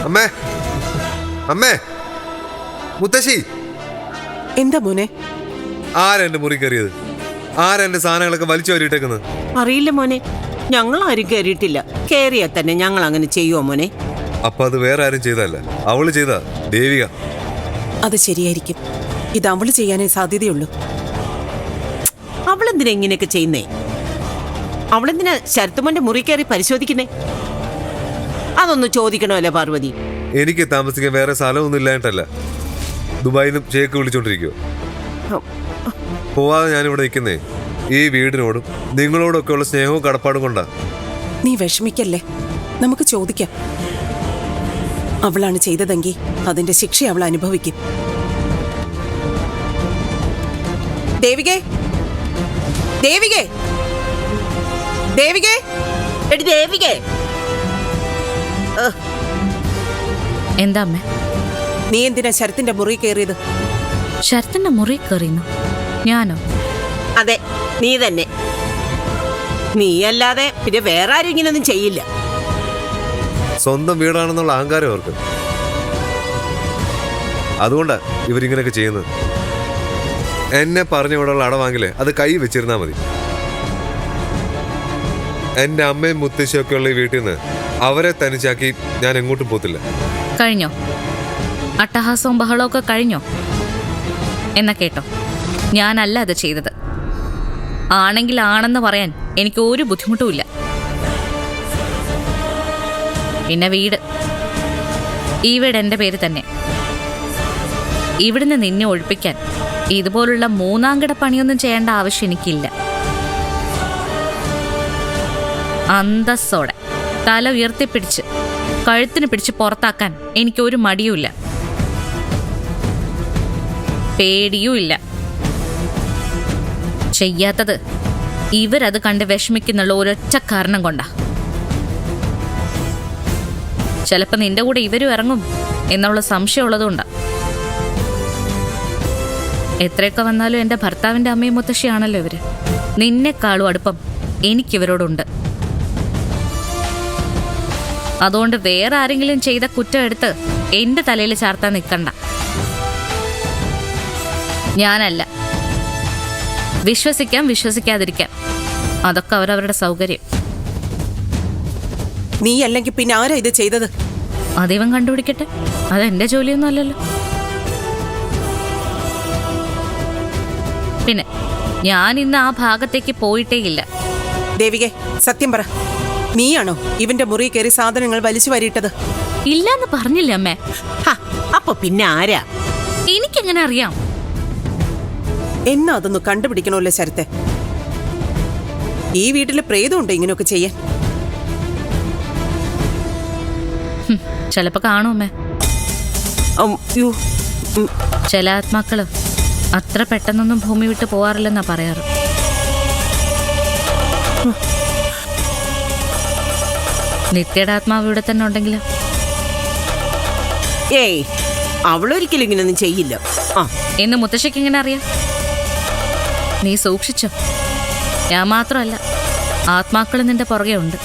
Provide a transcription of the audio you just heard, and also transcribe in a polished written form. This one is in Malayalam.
അമ്മേ അമ്മേ മുത്തശ്ശി. എന്താ മോനെ? ആരാ എന്റെ മുറി കയറിയത്? ആരാ എന്റെ സാധനങ്ങളൊക്കെ വലിച്ചു വരിയിട്ടേക്കുന്നത്? അറിയില്ല മോനെ, ഞങ്ങൾ ആരും കയറിയിട്ടില്ല. കയറിയാ തന്നെ ഞങ്ങൾ അങ്ങനെ ചെയ്യുമോ മോനെ? അപ്പൊ അത് വേറെ ആരും ചെയ്തല്ല, അവള് ചെയ്താ. ദേവിക. അത് ശരിയായിരിക്കും. ഇത് അവള് ചെയ്യാനേ സാധ്യതയുള്ളൂ. അവളെന്തിനാ ഇങ്ങനെയൊക്കെ ചെയ്യുന്നേ? അവളെന്തിനാ ശരത്തുമോന്റെ മുറി കയറി പരിശോധിക്കുന്നേ? അതൊന്ന് ചോദിക്കണമല്ലോ പാർവതി. എനിക്ക് താമസിക്കാൻ വേറെ സ്ഥലമൊന്നും ഇല്ലായിട്ടല്ല. ദുബായിൽ നിന്നും ഷേക്ക് വിളിച്ചോണ്ടിരിക്കുവോ? പോവാതെ ഞാനിവിടെ നിൽക്കുന്നേ ഈ വീടിനോടും നിങ്ങളോടൊക്കെ ഉള്ള സ്നേഹവും കടപ്പാടും കൊണ്ടാ. നീ വിഷമിക്കല്ലേ, നമുക്ക് ചോദിക്കാം. അവളാണ് ചെയ്തതെങ്കിൽ അതിന്റെ ശിക്ഷ അവൾ അനുഭവിക്കും. ദേവികേ, ദേവികേ, ദേവികേ, എടി ദേവികേ. എന്താ അമ്മേ? നീ എന്തിനാ ശരത്തിന്റെ മുറി കയറിയത്? ശരത്തിന്റെ മുറി കയറിയുന്നു? ഞാനോ? അതെ, നീ തന്നെ. നീ അല്ലാതെ പിന്നെ വേറെ ആരും ഇങ്ങനൊന്നും ചെയ്യില്ല. സ്വന്തം വീടാണെന്നുള്ള അഹങ്കാരം അവർക്ക്. അതുകൊണ്ടാ ഇവരിങ്ങനെയൊക്കെ ചെയ്യുന്നത്. എന്നെ പറഞ്ഞ ഇവിടെയുള്ള അടവാങ്ങില്ലേ അത് കൈ വെച്ചിരുന്നാ മതി. എന്റെ അമ്മയും മുത്തശ്ശിയൊക്കെ ഉള്ള ഈ വീട്ടിൽ നിന്ന് അവരെ തനിച്ചാക്കി ഞാൻ എങ്ങോട്ടും പോത്തില്ല. കഴിഞ്ഞോ? അട്ടഹാസവും ബഹളവും ഒക്കെ കഴിഞ്ഞോ? എന്നാ കേട്ടോ, ഞാനല്ല അത് ചെയ്തത്. ആണെങ്കിൽ ആണെന്ന് പറയാൻ എനിക്ക് ഒരു ബുദ്ധിമുട്ടുമില്ല. പിന്നെ വീട്, ഈ വീട് എൻ്റെ പേര് തന്നെ. ഇവിടുന്ന് നിന്നെ ഒഴിപ്പിക്കാൻ ഇതുപോലുള്ള മൂന്നാംകിട പണിയൊന്നും ചെയ്യേണ്ട ആവശ്യം എനിക്കില്ല. അന്തസ്സോടെ തല ഉയർത്തിപ്പിടിച്ച് കഴുത്തിന് പിടിച്ച് പുറത്താക്കാൻ എനിക്കൊരു മടിയുമില്ല, പേടിയുമില്ല. ചെയ്യാത്തത് ഇവരത് കണ്ട് വിഷമിക്കുന്നുള്ള ഒരൊറ്റ കാരണം കൊണ്ടാ. ചിലപ്പോൾ നിന്റെ കൂടെ ഇവരും ഇറങ്ങും എന്നുള്ള സംശയമുള്ളതുകൊണ്ടാ. എത്രയൊക്കെ വന്നാലും എൻ്റെ ഭർത്താവിൻ്റെ അമ്മയും മുത്തശ്ശിയാണല്ലോ ഇവര്. നിന്നെക്കാളും അടുപ്പം എനിക്കിവരോടുണ്ട്. അതുകൊണ്ട് വേറെ ആരെങ്കിലും ചെയ്ത കുറ്റം എടുത്ത് എൻ്റെ തലയിൽ ചാർത്താൻ നിൽക്കണ്ട. ഞാനല്ല. വിശ്വസിക്കാം വിശ്വസിക്കാതിരിക്കാം, അതൊക്കെ അവരവരുടെ സൗകര്യം. നീ അല്ലെങ്കിൽ പിന്നെ ആരാ ഇത് ചെയ്തത്? അതിവൻ കണ്ടുപിടിക്കട്ടെ, അതെന്റെ ജോലിയൊന്നും അല്ലല്ലോ. പിന്നെ ഞാൻ ഇന്ന് ആ ഭാഗത്തേക്ക് പോയിട്ടേ ഇല്ല. ദേവികെ, സത്യം പറ, നീയാണോ ഇവന്റെ മുറി കയറി സാധനങ്ങൾ വലിച്ചു വരിയിട്ടത്? ഇല്ലാന്ന് പറഞ്ഞില്ല അമ്മേ. അപ്പൊ പിന്നെ ആരാ? എനിക്കെങ്ങനെ അറിയാം? എന്നാ അതൊന്ന് കണ്ടുപിടിക്കണമല്ലോ ശരത്തെ. ഈ വീട്ടില് പ്രേതമുണ്ടോ ഇങ്ങനെയൊക്കെ ചെയ്യാൻ? ചിലപ്പോ കാണും അമ്മേ. ചില ആത്മാക്കള് അത്ര പെട്ടെന്നൊന്നും ഭൂമി വിട്ട് പോവാറില്ലെന്നാ പറയാറ്. നിത്യയുടെ ആത്മാവ് ഇവിടെ തന്നെ ഉണ്ടെങ്കിലോ? ഏയ്, അവളൊരിക്കലും ഇങ്ങനൊന്നും ചെയ്യില്ല. എന്ന് മുത്തശ്ശിക്ക് എങ്ങനെ അറിയാം? നീ സൂക്ഷിച്ചോ. ഞാൻ മാത്രമല്ല, ആത്മാക്കൾ നിന്റെ പുറകെ ഉണ്ട്.